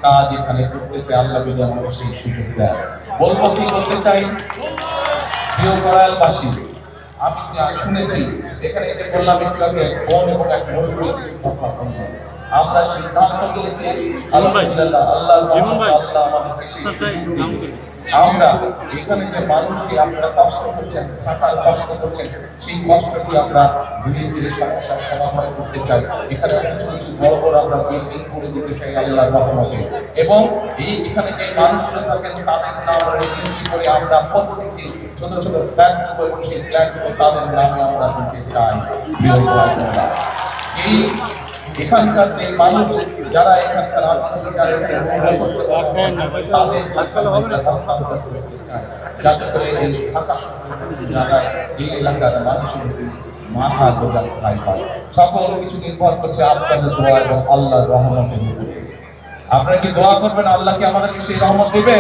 কাজ এখানে করতে চাই, আল্লাহ যদি আমাদের সেই সুযোগ দেয়। বলবো কি করতে চাই? প্রিয় করাইলবাসী, আমি যা শুনেছি এখানে যে বললাম একটু আগে, বোন এবং এক মহিলা কিছু কথা বলবো। আমরা সিদ্ধান্ত নিয়েছি আলহামদুলিল্লাহ, আল্লাহ আল্লাহ আমাদেরকে সেই সুযোগ দিন। আমরা এখানে যে মানুষকে আপনারা কষ্ট করছেন, থাকার কষ্ট করছেন, সেই কষ্টটি আমরা ধীরে ধীরে সমস্যার সমাধান করতে চাই। এখানে উঁচু উঁচু বড় বড় আমরা বিল্ডিং করে দিতে চাই আল্লাহর রহমতে। এবং এইখানে যে মানুষগুলো থাকেন তাদের নাম রেজিস্ট্রি করে আমরা প্রত্যেকটি ছোট ছোট ফ্ল্যাট করে সেই ফ্ল্যাটগুলো তাদের নামে আমরা দিতে চাই। প্রিয় ভাইরা, এই এখানকার যে মানুষ যারা এখানকার আদিবাসী যারা তাদের হস্তান্তর করতে চায়, যাতে করে এই ঢাকা জায়গায় এই এলাকার মানুষের মাথা গোজা খাই পায়। সকল কিছু নির্ভর করছে আপনাদের দোয়া এবং আল্লাহর রহমতের উপরে। আপনারা কি দোয়া করবেন আল্লাহ কি আমাদেরকে সেই রহমত দিবে?